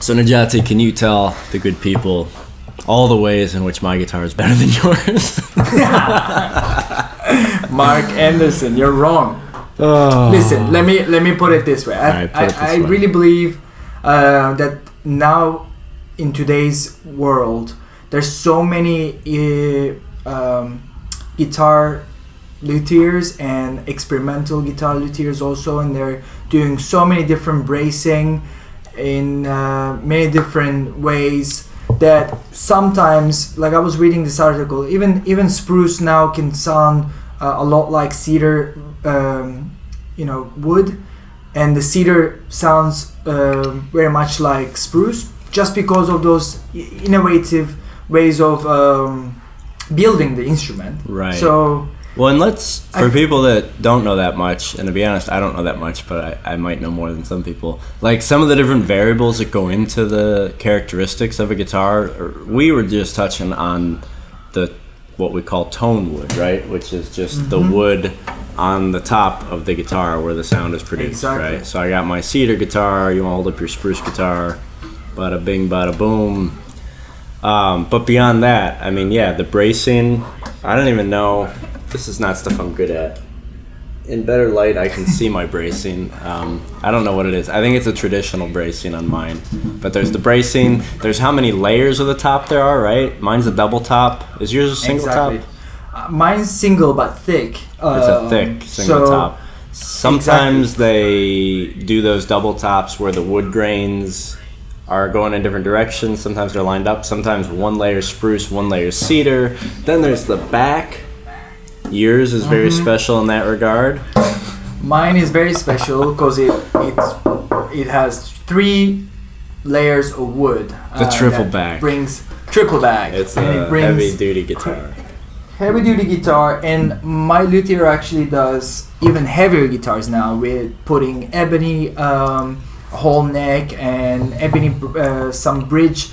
So Necati, can you tell the good people all the ways in which my guitar is better than yours? Mark Anderson, you're wrong. Oh. Listen, let me put it this way. I really believe that now in today's world, there's so many guitar luthiers and experimental guitar luthiers also, and they're doing so many different bracing in many different ways that sometimes, like I was reading this article, even spruce now can sound a lot like cedar, wood, and the cedar sounds very much like spruce just because of those innovative ways of building the instrument. Right. So, well, and for people that don't know that much, and to be honest, I don't know that much, but I might know more than some people, like some of the different variables that go into the characteristics of a guitar, we were just touching on what we call tone wood, right? Which is just the wood on the top of the guitar where the sound is produced, exactly. Right? So I got my cedar guitar, you want to hold up your spruce guitar, bada bing, bada boom. But beyond that, I mean, yeah, the bracing, I don't even know. This is not stuff I'm good at. In better light, I can see my bracing. I don't know what it is. I think it's a traditional bracing on mine. But there's the bracing. There's how many layers of the top there are, right? Mine's a double top. Is yours a single top? Mine's single but thick. It's a thick single top. Sometimes they do those double tops where the wood grains are going in different directions. Sometimes they're lined up. Sometimes one layer spruce, one layer cedar. Then there's the back. Yours is very special in that regard. Mine is very special because it has 3 layers of wood. The triple back. Brings triple back. It's a heavy duty guitar. Heavy duty guitar, and my luthier actually does even heavier guitars now with putting ebony whole neck and ebony some bridge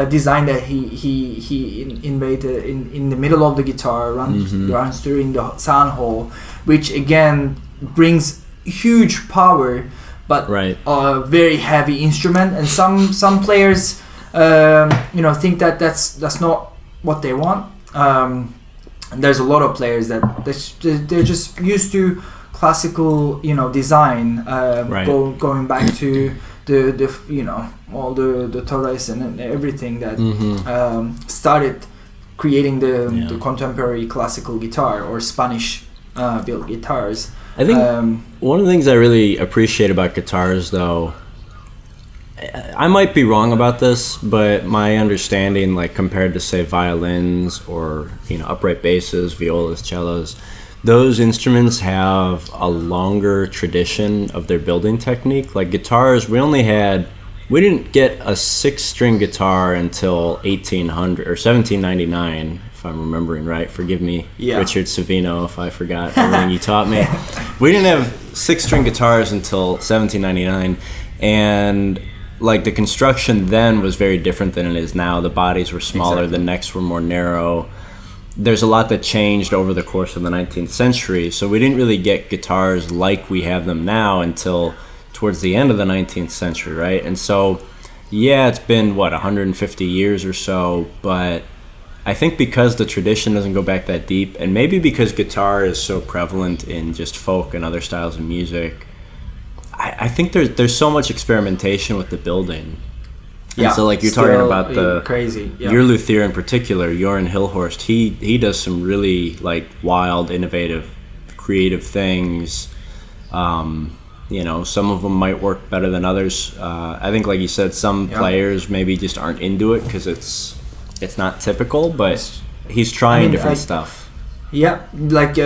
design that he invented in the middle of the guitar, runs through the sound hole, which again brings huge power, but a very heavy instrument. And some players, think that that's not what they want. There's a lot of players that they're just used to classical, design, going back to the all the Torres and everything that started creating the contemporary classical guitar or Spanish built guitars. I think one of the things I really appreciate about guitars, though, I might be wrong about this, but my understanding, like compared to say violins or upright basses, violas, cellos, those instruments have a longer tradition of their building technique. Like guitars, we didn't get a 6-string guitar until 1800 or 1799, if I'm remembering right. Forgive me, Richard Savino, if I forgot everything you taught me. We didn't have 6-string guitars until 1799, and like the construction then was very different than it is now. The bodies were smaller, the necks were more narrow. There's a lot that changed over the course of the 19th century, so we didn't really get guitars like we have them now until towards the end of the 19th century, right? And so, it's been, 150 years or so, but I think because the tradition doesn't go back that deep, and maybe because guitar is so prevalent in just folk and other styles of music, I think there's so much experimentation with the building. And so like you're talking about your luthier in particular, Jeroen Hilhorst, he does some really like wild, innovative, creative things. Some of them might work better than others. I think, like you said, some players maybe just aren't into it because it's not typical, but he's trying different stuff. Yeah, like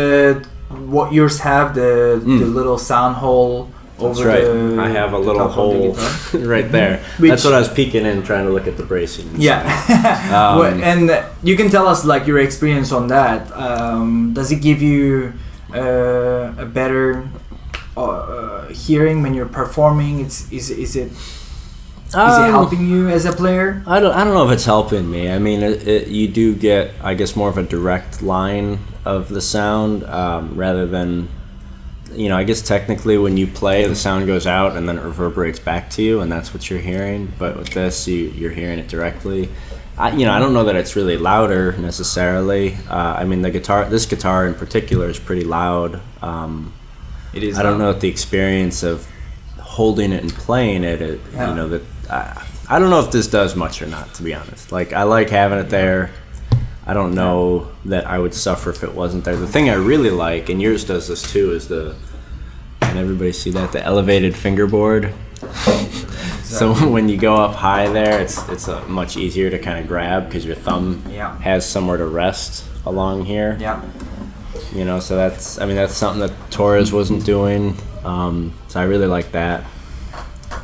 what yours have, the little sound hole. That's right. I have a little hole right there. That's what I was peeking in, trying to look at the bracing. And you can tell us like your experience on that. Does it give you a better hearing when you're performing? Is it helping you as a player? I don't know if it's helping me. I mean, you do get, I guess, more of a direct line of the sound rather than you know, I guess technically when you play, the sound goes out and then it reverberates back to you, and that's what you're hearing. But with this, you're hearing it directly. I don't know that it's really louder necessarily. I mean, this guitar in particular is pretty loud. It is. I don't know if the experience of holding it and playing it, Yeah. you know, that I don't know if this does much or not, to be honest. Like, I like having it there. I don't know that I would suffer if it wasn't there. The thing I really like, and yours does this too, is can everybody see that? The elevated fingerboard. So when you go up high there, it's much easier to kind of grab because your thumb has somewhere to rest along here. Yeah. You know, so that's something that Torres wasn't doing. So I really like that.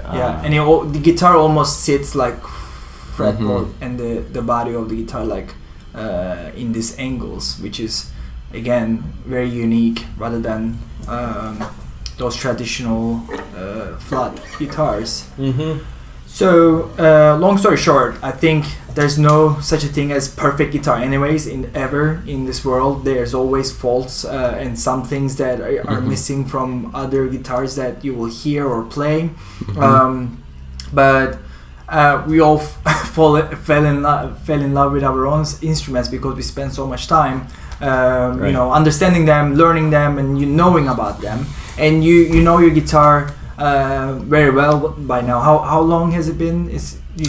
Yeah, and the guitar almost sits like fretboard, and the body of the guitar like in these angles, which is again very unique rather than those traditional flat guitars. So long story short, I think there's no such a thing as perfect guitar anyways ever in this world. There's always faults and some things that are missing from other guitars that you will hear or play. But we all fell in love with our own instruments because we spend so much time you know, understanding them, learning them, and knowing about them. And you know your guitar very well by now. How long has it been?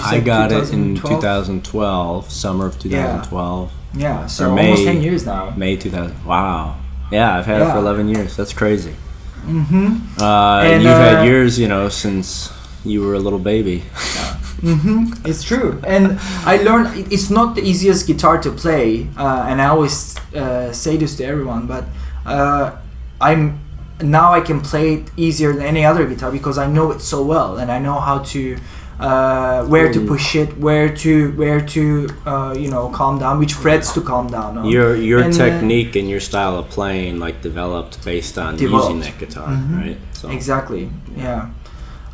I got it in 2012, summer of 2012. Yeah, so almost 10 years now. May 2000. Wow. Yeah, I've had it for 11 years. That's crazy. And you've had yours, you know, since you were a little baby. It's true. And I learned it's not the easiest guitar to play, and I always say this to everyone, but now I can play it easier than any other guitar because I know it so well, and I know how to where to push it, where to you know, calm down, which frets to calm down on. Your technique and your style of playing like developed based on using that guitar, right? So. Exactly. Yeah.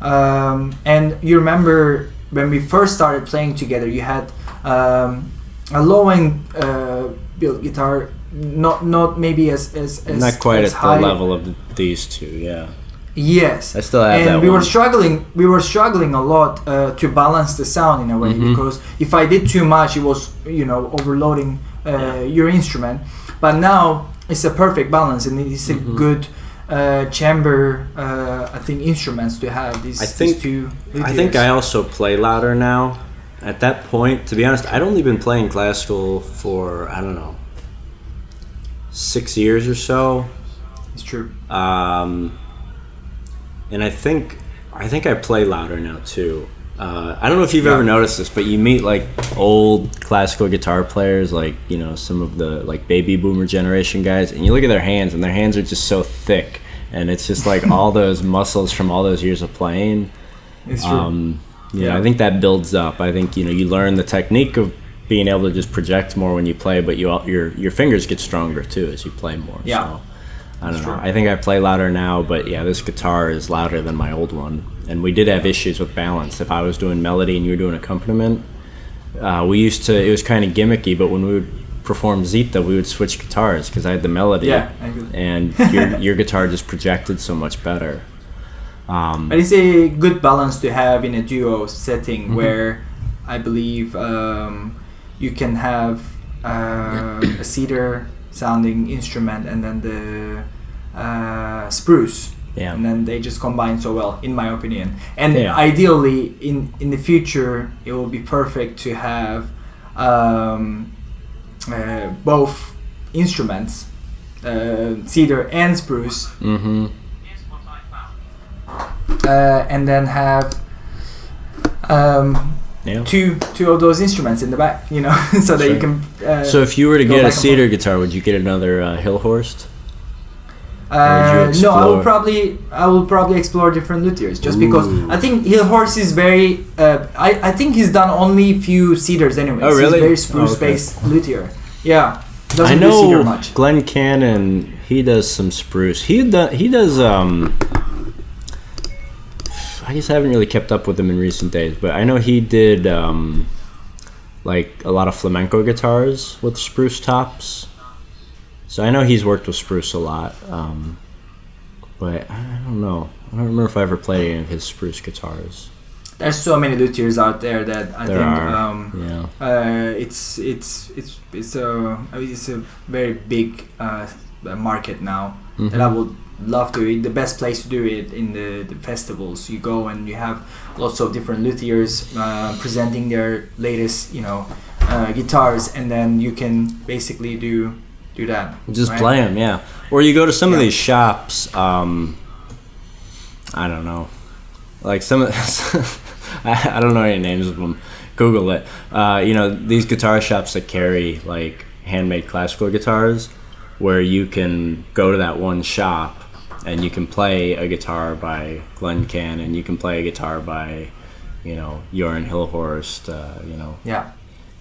And you remember when we first started playing together, you had a low-end built guitar, not maybe as not quite as at high. the level of these two, yeah. Yes, I still have and that we one. We were struggling a lot to balance the sound in a way, because if I did too much, it was, you know, overloading your instrument. But now it's a perfect balance, and it's a good chamber, I think, instruments to have these two. I think I also play louder now. At that point, to be honest, I'd only been playing classical for, I don't know, 6 years or so. It's true. And I think I play louder now too. I don't know if you've ever noticed this, but you meet like old classical guitar players, like, you know, some of the like baby boomer generation guys, and you look at their hands, and their hands are just so thick, and it's just like all those muscles from all those years of playing. It's true. Yeah, I think that builds up. I think, you know, you learn the technique of being able to just project more when you play, but your fingers get stronger too as you play more. Yeah. So, I don't know. I think I play louder now, but yeah, this guitar is louder than my old one. And we did have issues with balance. If I was doing melody and you were doing accompaniment, it was kind of gimmicky, but when we would perform Zita, we would switch guitars because I had the melody. Yeah, and your guitar just projected so much better. But it's a good balance to have in a duo setting where I believe you can have a cedar sounding instrument and then the spruce, and then they just combine so well, in my opinion. And ideally in the future it will be perfect to have both instruments, cedar and spruce, and then have two of those instruments in the back, you know, so that you can. So if you were to get a cedar guitar, would you get another Hilhorst? No, I will probably explore different luthiers, just because I think Hilhorst is very. I think he's done only few cedars anyways. Oh, really? He's very spruce-based luthier. Yeah, I doesn't do cedar much. Glenn Canin, he does some spruce. He does. I guess I haven't really kept up with him in recent days, but I know he did like a lot of flamenco guitars with spruce tops. So I know he's worked with spruce a lot. but I don't know. I don't remember if I ever played any of his spruce guitars. There's so many luthiers out there that I think it's a very big market now. Mm-hmm. That I would love to. The best place to do it in the festivals. You go and you have lots of different luthiers presenting their latest, guitars, and then you can basically do that. Just right? play them, yeah. Or you go to some of these shops. I don't know, like some of I don't know any names of them. Google it. These guitar shops that carry like handmade classical guitars, where you can go to that one shop and you can play a guitar by Glenn Canin, you can play a guitar by, Jeroen Hilhorst,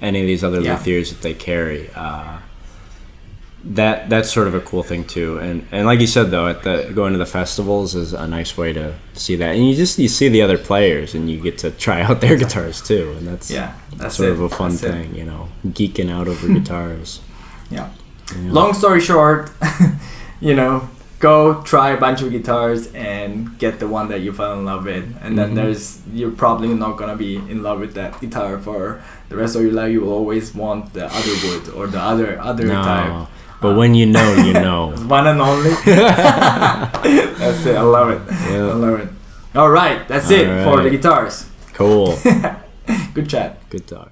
any of these other luthiers that they carry. That's sort of a cool thing too, and like you said though, going to the festivals is a nice way to see that, and you see the other players and you get to try out their guitars too, and that's sort of a fun thing, geeking out over guitars. Yeah. Long story short, go try a bunch of guitars and get the one that you fell in love with, and then you're probably not gonna be in love with that guitar for the rest of your life. You will always want the other wood or the other type. But when you know. One and only. That's it. I love it. Yeah. I love it. All right. That's it for the guitars. Cool. Good chat. Good talk.